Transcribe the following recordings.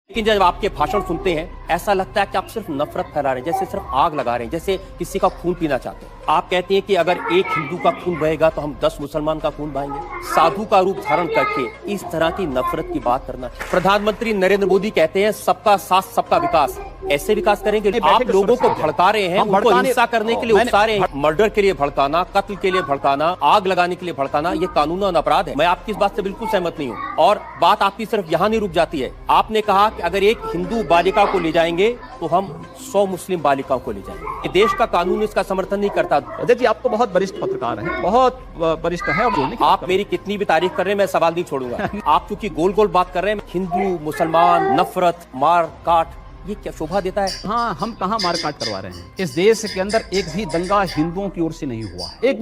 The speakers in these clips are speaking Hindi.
लेकिन जब आपके भाषण सुनते हैं ऐसा लगता है कि आप सिर्फ नफरत फैला रहे हैं, जैसे सिर्फ आग लगा रहे हैं, जैसे किसी का खून पीना चाहते हैं। आप कहते हैं कि अगर एक हिंदू का खून बहेगा तो हम 10 मुसलमान का खून बहाएंगे। साधु का रूप धारण करके इस तरह की नफरत की बात करना। प्रधानमंत्री नरेंद्र मोदी कहते हैं सबका साथ सबका विकास। ऐसे विकास करेंगे? आप लोगों को भड़का रहे हैं, उनको हिंसा करने के लिए उकसा रहे हैं। मर्डर के लिए भड़काना, कत्ल के लिए भड़काना, आग लगाने के लिए भड़काना, ये कानूनन अपराध है। मैं आपकी इस बात से बिल्कुल सहमत नहीं हूँ। और बात आपकी सिर्फ यहाँ नहीं रुक जाती है। आपने कहा कि अगर एक हिंदू बालिका को ले जाएंगे तो हम 100 मुस्लिम बालिकाओं को ले जाएंगे। ये देश का कानून इसका समर्थन नहीं करता। अजय जी, आप तो बहुत वरिष्ठ पत्रकार हैं, बहुत वरिष्ठ हैं। आप मेरी कितनी भी तारीफ कर रहे हैं, मैं सवाल नहीं छोड़ूंगा। आप क्योंकि गोल गोल बात कर रहे हैं, हिंदू मुसलमान नफरत मार काट, ये क्या शोभा देता है? हाँ, हम कहाँ मारकाट करवा रहे हैं? इस देश के अंदर एक भी दंगा हिंदुओं की ओर से नहीं हुआ। एक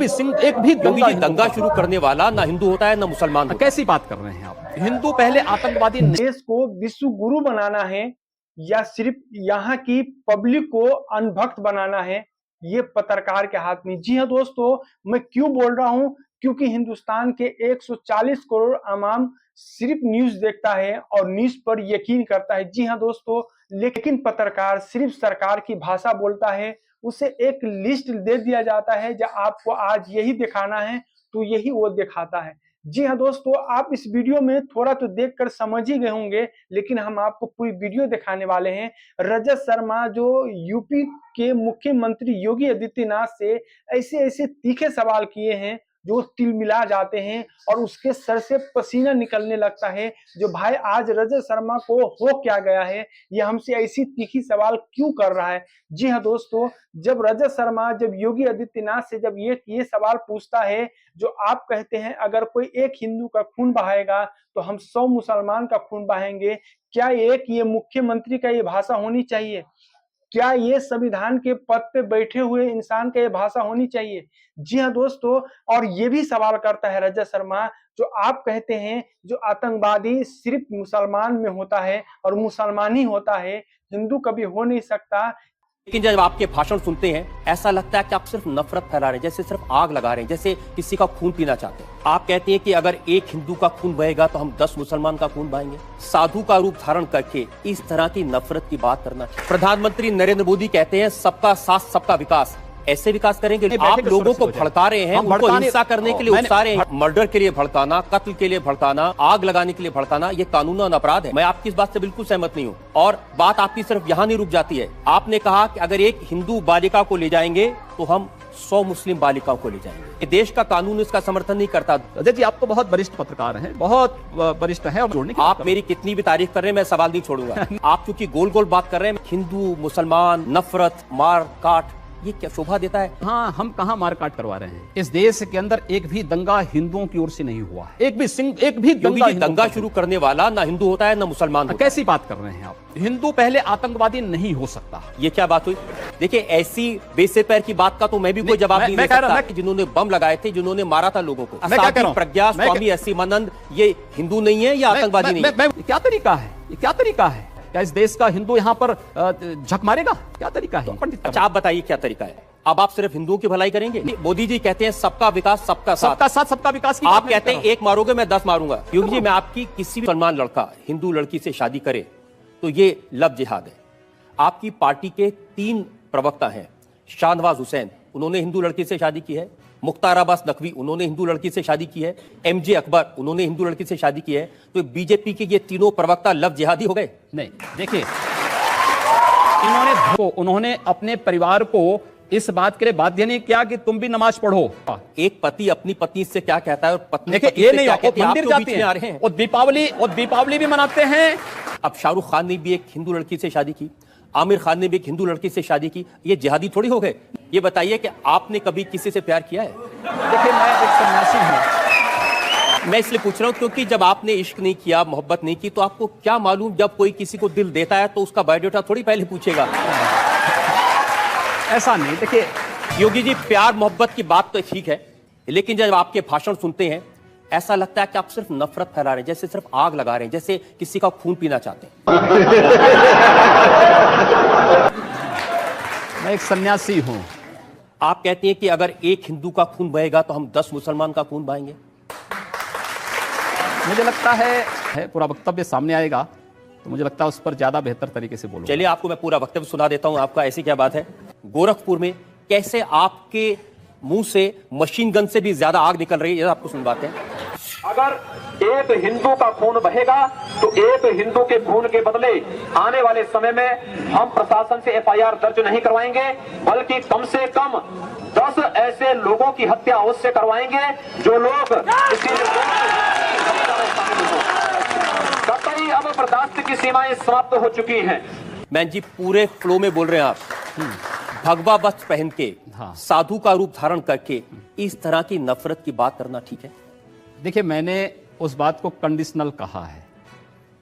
भी दंगा शुरू करने वाला ना हिंदू होता है ना मुसलमान। कैसी बात कर रहे हैं आप? हिंदू पहले आतंकवादी। देश को विश्व गुरु बनाना है या सिर्फ यहाँ की पब्लिक को अनभक्त बनाना है, ये पत्रकार के हाथ में। जी हाँ दोस्तों, मैं क्यों बोल रहा हूँ? क्योंकि हिंदुस्तान के 140 करोड़ आवाम सिर्फ न्यूज देखता है और न्यूज पर यकीन करता है। जी हाँ दोस्तों, लेकिन पत्रकार सिर्फ सरकार की भाषा बोलता है। उसे एक लिस्ट दे दिया जाता है, जो आपको आज यही दिखाना है तो यही वो दिखाता है। जी हाँ दोस्तों, आप इस वीडियो में थोड़ा तो देखकर समझ ही गए होंगे, लेकिन हम आपको पूरी वीडियो दिखाने वाले हैं। रजत शर्मा जो यूपी के मुख्यमंत्री योगी आदित्यनाथ से ऐसे ऐसे तीखे सवाल किए हैं जो तिलमिला जाते हैं और उसके सर से पसीना निकलने लगता है। जो भाई आज रजत शर्मा को हो क्या गया है, ये हमसे ऐसी तीखी सवाल क्यों कर रहा है। जी हाँ दोस्तों, जब रजत शर्मा जब योगी आदित्यनाथ से जब ये सवाल पूछता है, जो आप कहते हैं अगर कोई एक हिंदू का खून बहाएगा तो हम 100 मुसलमान का खून बहाएंगे, क्या एक ये मुख्यमंत्री का ये भाषा होनी चाहिए? क्या ये संविधान के पद पे बैठे हुए इंसान का ये भाषा होनी चाहिए? जी हाँ दोस्तों, और ये भी सवाल करता है रजत शर्मा, जो आप कहते हैं जो आतंकवादी सिर्फ मुसलमान में होता है और मुसलमान ही होता है, हिंदू कभी हो नहीं सकता। लेकिन जब आपके भाषण सुनते हैं ऐसा लगता है कि आप सिर्फ नफरत फैला रहे हैं, जैसे सिर्फ आग लगा रहे हैं, जैसे किसी का खून पीना चाहते हैं। आप कहते हैं कि अगर एक हिंदू का खून बहेगा तो हम 10 मुसलमान का खून बहाएंगे। साधु का रूप धारण करके इस तरह की नफरत की बात करना। प्रधानमंत्री नरेंद्र मोदी कहते हैं सबका साथ सबका विकास। ऐसे विकास करेंगे? आप लोगों को भड़का रहे हैं, उनको हिंसा करने के लिए उकसा रहे हैं। मर्डर के लिए भड़काना, कत्ल के लिए भड़काना, आग लगाने के लिए भड़काना, ये कानूनन अपराध है। मैं आपकी इस बात से बिल्कुल सहमत नहीं हूँ। और बात आपकी सिर्फ यहाँ नहीं रुक जाती है। आपने कहा कि अगर एक हिंदू बालिका को ले जाएंगे तो हम 100 मुस्लिम बालिकाओं को ले जाएंगे। ये देश का कानून इसका समर्थन नहीं करता। अजय जी, आप तो बहुत वरिष्ठ पत्रकार हैं, बहुत वरिष्ठ हैं। आप मेरी कितनी भी तारीफ कर रहे हैं, मैं सवाल नहीं छोड़ूंगा। आप क्योंकि गोल गोल बात कर रहे हैं, हिंदू मुसलमान नफरत मार काट, ये क्या शोभा देता है? हाँ, हम कहाँ मारकाट करवा रहे हैं? इस देश के अंदर एक भी दंगा हिंदुओं की ओर से नहीं हुआ। एक भी दंगा शुरू करने वाला ना हिंदू होता है ना मुसलमान। कैसी बात कर रहे हैं आप? हिंदू पहले आतंकवादी नहीं हो सकता। ये क्या बात हुई? देखिए, ऐसी बेसे पैर की बात का तो मैं भी कोई जवाब नहीं दे सकता कि जिन्होंने बम लगाए थे, जिन्होंने मारा था लोगों को। प्रज्ञा स्वामी एसीमानंद ये हिंदू नहीं है या आतंकवादी नहीं है? क्या तरीका है? ये क्या तरीका है? क्या इस देश का हिंदू यहाँ पर झक मारेगा? क्या तरीका है? अच्छा, आप बताइए क्या तरीका है? अब आप सिर्फ हिंदुओं की भलाई करेंगे? मोदी जी कहते हैं सबका विकास सबका साथ। सबका साथ सबका विकास की आप कहते हैं एक मारोगे मैं 10 मारूंगा। योगी जी, मैं आपकी किसी भी मुसलमान लड़का हिंदू लड़की से शादी करे तो ये लव जिहाद है। आपकी पार्टी के 3 प्रवक्ता हैं। शाहनवाज हुसैन, उन्होंने हिंदू लड़की से शादी की है। मुख्तार अब्बास नकवी, उन्होंने हिंदू लड़की से शादी की है। MJ अकबर, उन्होंने हिंदू लड़की से शादी की है। तो बीजेपी के ये तीनों प्रवक्ता लव जिहादी हो गए? नहीं, देखिए, उन्होंने अपने परिवार को इस बात के लिए बाध्य नहीं किया कि तुम भी नमाज पढ़ो। एक पति अपनी पत्नी से क्या कहता है और पत्नी ये नहीं, मंदिर जाते हैं और दीपावली भी मनाते हैं। अब शाहरुख खान ने भी एक हिंदू लड़की से शादी की, आमिर खान ने भी एक हिंदू लड़की से शादी की, ये जिहादी थोड़ी हो गए? ये बताइए कि आपने कभी किसी से प्यार किया है? देखिए, मैं एक सन्यासी हूं। मैं इसलिए पूछ रहा हूं क्योंकि जब आपने इश्क नहीं किया, मोहब्बत नहीं की, तो आपको क्या मालूम जब कोई किसी को दिल देता है तो उसका बायोडाटा थोड़ी पहले पूछेगा। ऐसा नहीं। देखिए योगी जी, प्यार मोहब्बत की बात तो ठीक है, लेकिन जब आपके भाषण सुनते हैं ऐसा लगता है कि आप सिर्फ नफरत फैला रहे हैं, जैसे सिर्फ आग लगा रहे हैं, जैसे किसी का खून पीना चाहते हैं। मैं एक सन्यासी हूं। आप कहते हैं कि अगर एक हिंदू का खून बहेगा तो हम 10 मुसलमान का खून बहाएंगे। मुझे लगता है पूरा वक्तव्य सामने आएगा तो मुझे लगता है उस पर ज्यादा बेहतर तरीके से बोलूंगा। चलिए आपको मैं पूरा वक्तव्य सुना देता हूं आपका। ऐसी क्या बात है, गोरखपुर में कैसे आपके मुंह से मशीन गन से भी ज्यादा आग निकल रही है, ये आपको सुनवाते हैं। अगर एक हिंदू का खून बहेगा तो एक हिंदू के खून के बदले आने वाले समय में हम प्रशासन से एफआईआर दर्ज नहीं करवाएंगे, बल्कि कम से कम 10 ऐसे लोगों की हत्या अवश्य करवाएंगे जो लोग कतई अब बर्दाश्त की सीमाएं समाप्त हो चुकी हैं। मैन जी पूरे फ्लो में बोल रहे हैं आप। भगवा वस्त्र पहन के, हाँ। साधु का रूप धारण करके इस तरह की नफरत की बात करना ठीक है? देखिए, मैंने उस बात को कंडीशनल कहा है।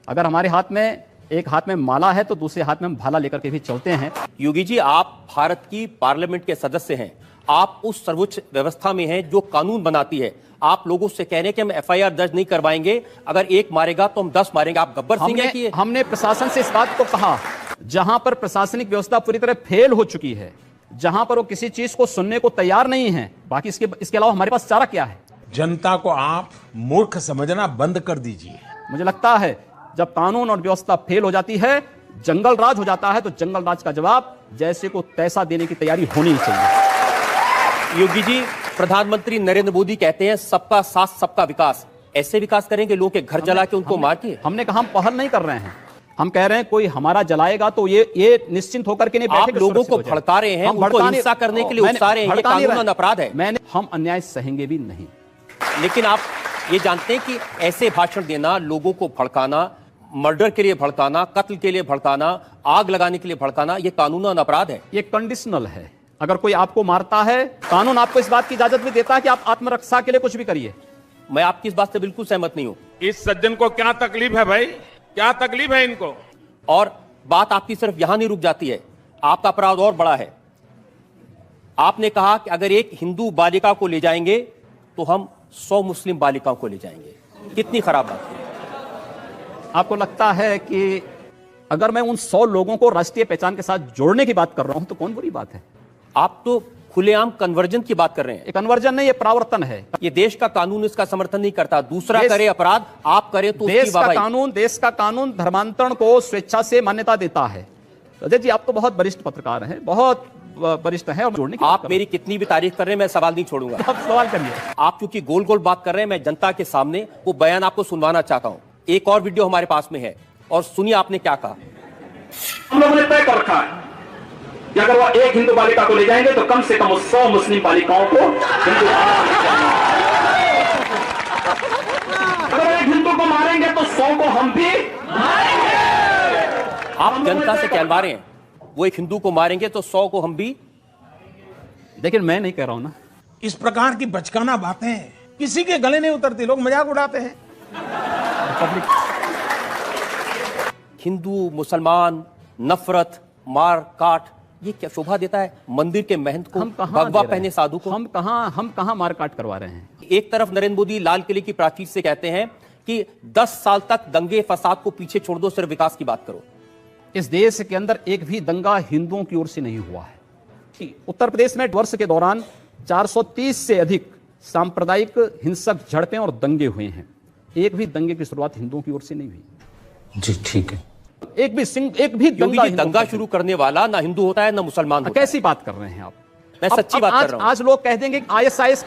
अगर हमारे हाथ में एक हाथ में माला है तो दूसरे हाथ में हम भाला लेकर के भी चलते हैं। योगी जी, आप भारत की पार्लियामेंट के सदस्य हैं, आप उस सर्वोच्च व्यवस्था में हैं जो कानून बनाती है। आप लोगों से कह रहे हैं कि हम एफआईआर दर्ज नहीं करवाएंगे, अगर एक मारेगा तो हम 10 मारेंगे। आप गब्बर सिंह हैं कि ये? हमने प्रशासन से इस बात को कहा, जहां पर प्रशासनिक व्यवस्था पूरी तरह फेल हो चुकी है, जहां पर वो किसी चीज को सुनने को तैयार नहीं है, बाकी इसके अलावा हमारे पास चारा क्या है? जनता को आप मूर्ख समझना बंद कर दीजिए। मुझे लगता है जब कानून और व्यवस्था फेल हो जाती है, जंगल राज हो जाता है, तो जंगल राज का जवाब जैसे को तैसा देने की तैयारी होनी चाहिए। योगी जी, प्रधानमंत्री नरेंद्र मोदी कहते हैं सबका साथ सबका विकास। ऐसे विकास करेंगे लोगों के घर जला के उनको मार के? हमने कहा हम पहल नहीं कर रहे हैं, हम कह रहे हैं कोई हमारा जलाएगा तो ये निश्चिंत होकर के नहीं बैठे। आप लोगों को भड़का रहे हैं, उनको हिंसा करने के लिए उकसा रहे हैं, ये कानूनन अपराध है। हम अन्याय सहेंगे भी नहीं। लेकिन आप ये जानते हैं कि ऐसे भाषण देना, लोगों को भड़काना, मर्डर के लिए भड़काना, कत्ल के लिए भड़काना, आग लगाने के लिए भड़काना, ये कानूनन अपराध है। ये कंडीशनल है। अगर कोई आपको मारता है, कानून आपको इस बात की इजाजत भी देता है कि आप आत्मरक्षा के लिए कुछ भी करिए। मैं आपकी इस बात से बिल्कुल सहमत नहीं हूं। इस सज्जन को क्या तकलीफ है भाई, क्या तकलीफ है इनको? और बात आपकी सिर्फ यहां नहीं रुक जाती है, आपका अपराध और बड़ा है। आपने कहा कि अगर एक हिंदू बालिका को ले जाएंगे तो हम 100 मुस्लिम बालिकाओं को ले जाएंगे। कितनी खराब बात है। आपको लगता है कि अगर मैं उन 100 लोगों को राष्ट्रीय पहचान के साथ जोड़ने की बात कर रहा हूं तो कौन बुरी बात है? आप तो खुलेआम कन्वर्जन की बात कर रहे हैं। ये कन्वर्जन नहीं, ये परावर्तन है। ये देश का कानून इसका समर्थन नहीं करता। दूसरा करे अपराध, आप करें तो देश का कानून धर्मांतरण को स्वेच्छा से मान्यता देता है। अजय जी, आप तो बहुत वरिष्ठ पत्रकार हैं, बहुत वरिष्ठ हैं, और जोड़ने की आप मेरी कितनी भी तारीफ कर रहे हैं, मैं सवाल नहीं छोड़ूंगा। आप सवाल करिए। आप क्योंकि गोल गोल बात कर रहे हैं, मैं जनता के सामने वो बयान आपको सुनवाना चाहता हूं। एक और वीडियो हमारे पास में है और सुनिए आपने क्या कहा। हम लोगों ने तय कर रखा है कि अगर वो एक हिंदू बालिका को ले जाएंगे तो कम से कम 100 मुस्लिम बालिकाओं को हिंदू। अगर एक हिंदू को मारेंगे तो 100 को हम भी मारेंगे। आप जनता से कहलवा रहे हैं वो एक हिंदू को मारेंगे तो 100 को हम भी। लेकिन मैं नहीं कह रहा हूं ना। इस प्रकार की बचकाना बातें किसी के गले नहीं उतरती, लोग मजाक उड़ाते हैं। हिंदू मुसलमान नफरत मार काट, ये क्या शोभा देता है मंदिर के महंत को, भगवा पहने साधु को? हम कहां मार काट करवा रहे हैं? एक तरफ नरेंद्र मोदी लाल किले की प्राचीर से कहते हैं कि 10 साल तक दंगे फसाद को पीछे छोड़ दो, सिर्फ विकास की बात करो। इस देश के अंदर एक भी दंगा हिंदुओं की ओर से नहीं हुआ है। उत्तर प्रदेश में वर्ष के दौरान 430 से अधिक सांप्रदायिक हिंसक झड़पें और दंगे हुए हैं। एक भी दंगे की शुरुआत हिंदुओं की ओर से नहीं हुई। जी ठीक है। एक भी दंगा शुरू करने वाला ना हिंदू होता है ना मुसलमान होता है। कैसी बात कर रहे हैं आप? मैं सच्ची बात कर रहा हूं। आज लोग कह देंगे आईएसआईएस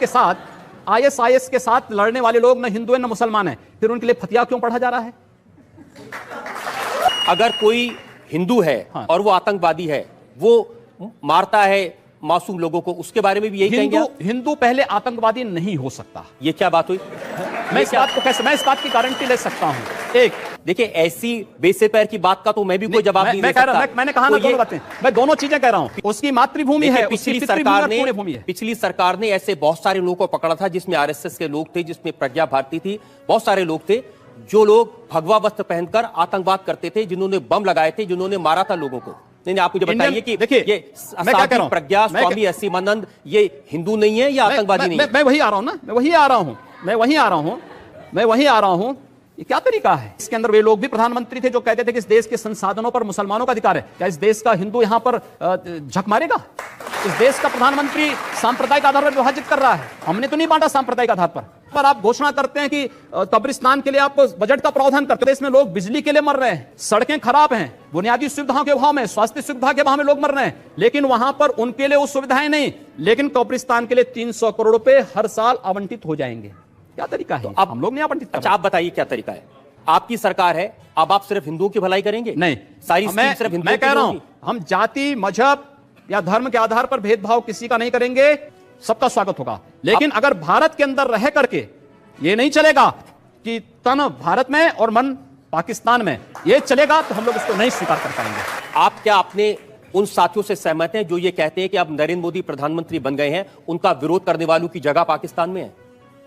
के साथ लड़ने वाले लोग ना हिंदू है ना मुसलमान है, फिर उनके लिए फतिया क्यों पढ़ा जा रहा है? अगर कोई हिंदू है और वो आतंकवादी है, वो मारता है मासूम लोगों को, उसके बारे में भी यही कहेंगे? हिंदू पहले आतंकवादी नहीं हो सकता। ये क्या बात हुई? मैं इस बात की गारंटी ले सकता हूं। एक देखिए, ऐसी बेसे पैर की बात का तो मैं भी कोई जवाब नहीं दे सकता। मैंने कहा ना दोनों बातें, मैं दोनों चीजें कह रहा हूं। उसकी मातृभूमि है, पिछली सरकार ने ऐसे बहुत सारे लोगों को पकड़ा था, जिसमें आरएसएस के लोग थे, जिसमें प्रज्ञा भारती थी, बहुत सारे लोग थे जो लोग भगवा वस्त्र पहनकर आतंकवाद करते थे, जिन्होंने बम लगाए थे, जिन्होंने मारा था लोगों को। नहीं, आप मुझे बताइए कि देखिए ये प्रज्ञा स्वामी असीमानंद ये हिंदू नहीं है या आतंकवादी नहीं है? मैं वही आ रहा हूं ना, मैं वही आ रहा हूं। ये क्या तरीका है? इसके अंदर वे लोग भी प्रधानमंत्री थे जो कहते थे कि इस देश के संसाधनों पर मुसलमानों का अधिकार है। क्या इस देश का हिंदू यहां पर झक मारेगा? इस देश का प्रधानमंत्री सांप्रदायिक आधार पर विभाजित कर रहा है। हमने तो नहीं बांटा सांप्रदायिक आधार पर, पर आप घोषणा करते हैं कि कब्रिस्तान के लिए आप बजट का प्रावधान करते हैं। देश में लोग बिजली के लिए मर रहे हैं, सड़कें खराब हैं, बुनियादी सुविधाओं के अभाव में, स्वास्थ्य सुविधा के अभाव में लोग मर रहे हैं, लेकिन वहां पर उनके लिए वो सुविधाएं नहीं। लेकिन कब्रिस्तान के लिए 300 करोड़ रुपए हर साल आवंटित हो जाएंगे। क्या तरीका है? अब हम लोग नहीं आवंटित। अच्छा, आप बताइए क्या तरीका है? आपकी सरकार है, अब आप सिर्फ हिंदुओं की भलाई करेंगे? नहीं, सारी स्कीम सिर्फ हिंदुओं मैं की कह रहा हूं, होगी? हम जाति, मजहब या धर्म के आधार पर भेदभाव किसी का नहीं करेंगे, सबका स्वागत होगा। लेकिन अगर भारत के अंदर रह करके ये नहीं चलेगा कि तन भारत में और मन पाकिस्तान में, ये चलेगा तो हम लोग इसको नहीं स्वीकार कर पाएंगे। आप क्या अपने उन साथियों से सहमत हैं जो ये कहते हैं कि अब नरेंद्र मोदी प्रधानमंत्री बन गए हैं, उनका विरोध करने वालों की जगह पाकिस्तान में है?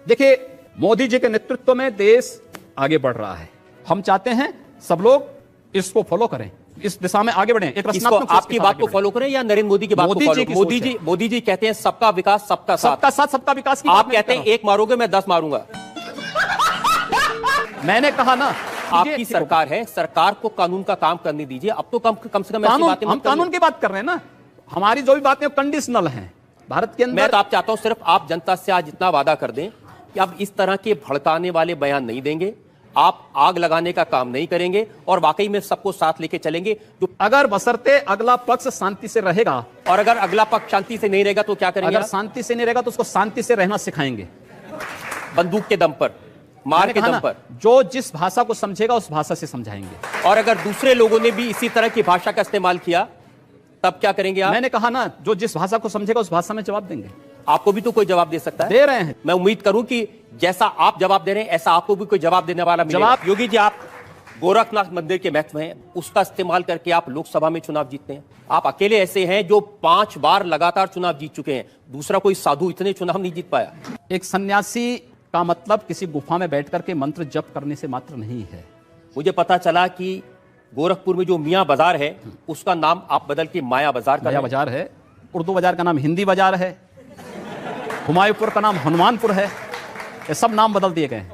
देखिए, मोदी जी के नेतृत्व में देश आगे बढ़ रहा है। हम चाहते हैं सब लोग इसको फॉलो करें, इस दिशा में आगे बढ़ें। एक इसको रचनात्मक सोच के आपकी साथ बात आगे को बढ़ें। फॉलो करें या नरेंद्र मोदी की बात को मोदी फॉलो जी करें? की मोदी जी कहते हैं सबका विकास सबका साथ। सबका साथ सबका विकास की आप बात मैं कहते हैं कर रहा एक मारोगे मैं 10 मारूंगा। हूं। मैंने कहा ना, आपकी सरकार है, सरकार को कानून का काम करने दीजिए। अब तो कम से कम ऐसी कानून, बातें हम मत करिए। कानून की बात कर रहे हैं ना। हमारी जो भी बातें कंडीशनल हैं भारत के मैं अंदर। तो आप चाहता हूं सिर्फ आप जनता से आज इतना वादा कर दें कि अब इस तरह के भड़काने वाले बयान नहीं देंगे, आप आग लगाने का काम नहीं करेंगे और वाकई में सबको साथ लेके चलेंगे। जो अगर बशर्ते अगला पक्ष शांति से रहेगा, और अगर अगला पक्ष शांति से नहीं रहेगा तो क्या करेंगे? अगर आप? शांति से नहीं रहेगा तो उसको शांति से रहना सिखाएंगे, बंदूक के दम पर, मार मैंने के कहा दम ना, पर। जो जिस भाषा को समझेगा उस भाषा से समझाएंगे। और अगर दूसरे लोगों ने भी इसी तरह की भाषा का इस्तेमाल किया तब क्या करेंगे आप? मैंने कहा ना, जो जिस भाषा को समझेगा उस भाषा में जवाब देंगे। आपको भी तो कोई जवाब दे सकता है। दे रहे हैं। मैं उम्मीद करूं कि जैसा आप जवाब दे रहे हैं ऐसा आपको भी कोई जवाब देने वाला मिलेगा। जवाब- योगी जी, आप गोरखनाथ मंदिर के महत्व हैं, उसका इस्तेमाल करके आप लोकसभा में चुनाव जीतते हैं। आप अकेले ऐसे हैं जो 5 बार लगातार चुनाव जीत चुके हैं। दूसरा कोई साधु इतने चुनाव नहीं जीत पाया। एक सन्यासी का मतलब किसी गुफा में बैठ करके मंत्र जप करने से मात्र नहीं है। मुझे पता चला कि गोरखपुर में जो मियां बाजार है उसका नाम आप बदल के माया बाजार कर नया रहे हैं। बाजार है, उर्दू बाजार का नाम हिंदी बाजार है, हुमायूंपुर का नाम हनुमानपुर है। ये सब नाम बदल दिए गए हैं,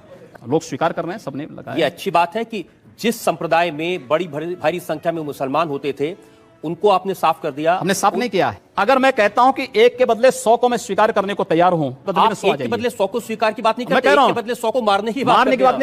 लोग स्वीकार कर रहे हैं, सबने ये लगाया। अच्छी बात है कि जिस संप्रदाय में बड़ी भारी संख्या में मुसलमान होते थे उनको आपने साफ कर दिया। हमने साफ नहीं किया है। अगर मैं कहता हूं कि एक के बदले 100 को मैं स्वीकार करने को तैयार हूं, तो आप एक के बदले 100 को स्वीकार की बात नहीं मैं करते, कह रहा एक हूं, के बदले 100 को मारने की बात मारने की करते हैं बात आप।